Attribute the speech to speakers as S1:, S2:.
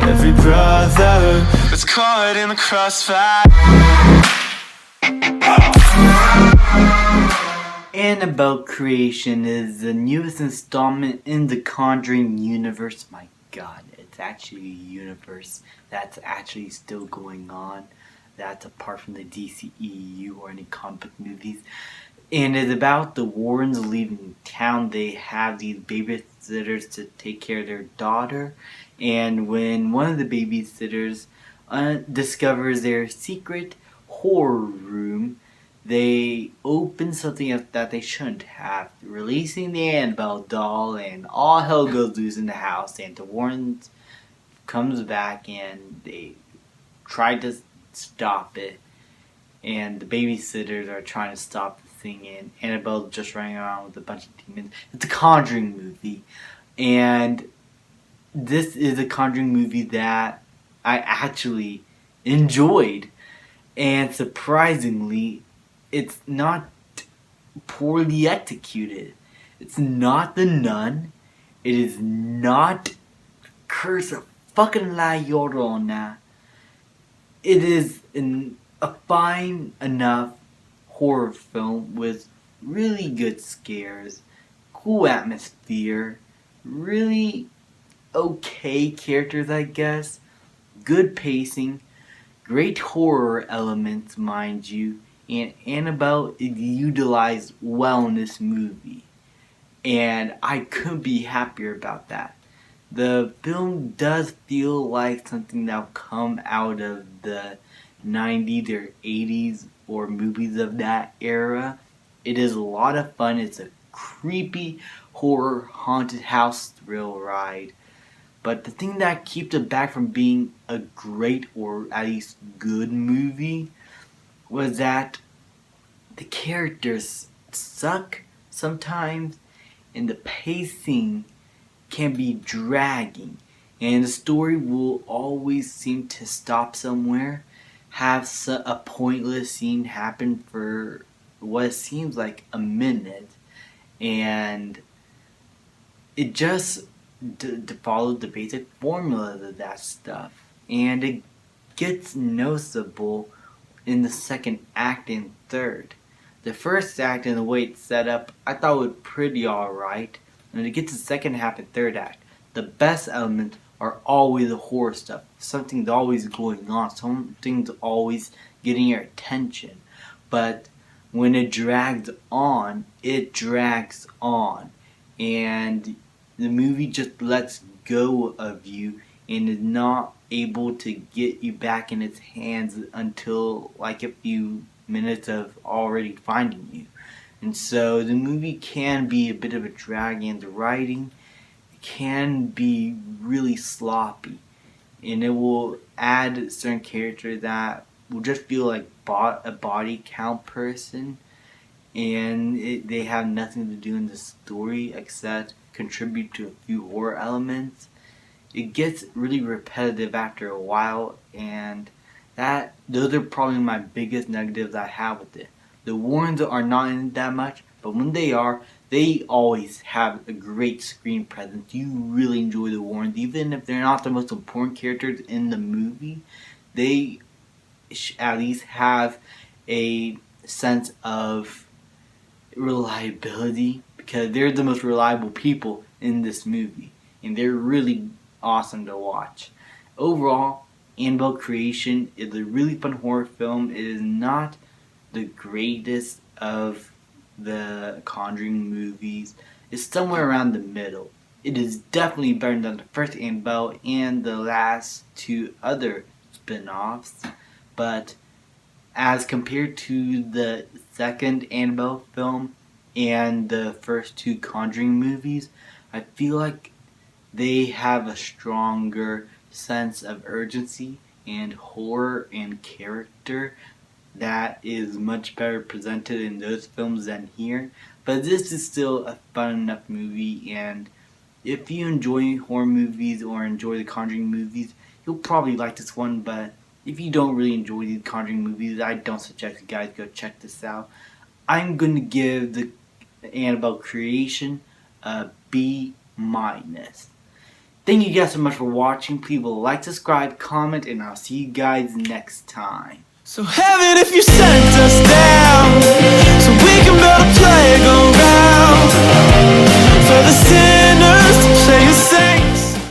S1: every brother that's caught in the crossfire.
S2: Annabelle Creation is the newest installment in the Conjuring universe. My god, it's actually a universe that's actually still going on. That's apart from the DCEU or any comic movies. And it's about the Warrens leaving town. They have these babysitters to take care of their daughter. And when one of the babysitters discovers their secret horror room, they open something up that they shouldn't have, releasing the Annabelle doll, and all hell goes loose in the house. And the Warrens comes back and they try to stop it, and the babysitters are trying to stop the thing, and Annabelle's just running around with a bunch of demons. It's a Conjuring movie, and this is a Conjuring movie that I actually enjoyed, and surprisingly, it's not poorly executed. It's not The Nun. It is not Curse of fucking La Llorona. It is a fine enough horror film with really good scares, cool atmosphere, really okay characters, I guess, good pacing, great horror elements, mind you, and Annabelle is utilized well in this movie, and I couldn't be happier about that. The film does feel like something that'll come out of the 90s or 80s or movies of that era. It is a lot of fun. It's a creepy horror haunted house thrill ride. But the thing that keeps it back from being a great or at least good movie was that the characters suck sometimes, and the pacing can be dragging, and the story will always seem to stop somewhere, have a pointless scene happen for what seems like a minute, and it just followed the basic formula of that stuff, and it gets noticeable in the second act and third. The first act and the way it's set up, I thought was pretty alright. And when it gets to the second half and third act, the best elements are always the horror stuff. Something's always going on. Something's always getting your attention. But when it drags on, it drags on. And the movie just lets go of you and is not able to get you back in its hands until like a few minutes of already finding you. And so the movie can be a bit of a drag, and the writing can be really sloppy, and it will add certain characters that will just feel like a body count person, and they have nothing to do in the story except contribute to a few horror elements. It gets really repetitive after a while, and those are probably my biggest negatives I have with it. The Warrens are not in it that much, but when they are, they always have a great screen presence. You really enjoy the Warrens, even if they're not the most important characters in the movie. They at least have a sense of reliability, because they're the most reliable people in this movie, and they're really awesome to watch. Overall, Annabelle Creation is a really fun horror film. It is not the greatest of the Conjuring movies. It's somewhere around the middle. It is definitely better than the first Annabelle and the last two other spin-offs, but as compared to the second Annabelle film and the first two Conjuring movies, I feel like they have a stronger sense of urgency and horror and character that is much better presented in those films than here. But this is still a fun enough movie, and if you enjoy horror movies or enjoy the Conjuring movies, you'll probably like this one. But if you don't really enjoy these Conjuring movies, I don't suggest you guys go check this out. I'm going to give the Annabelle Creation a B-. Thank you guys so much for watching. Please like, subscribe, comment, and I'll see you guys next time.
S1: So heaven, if you sent us down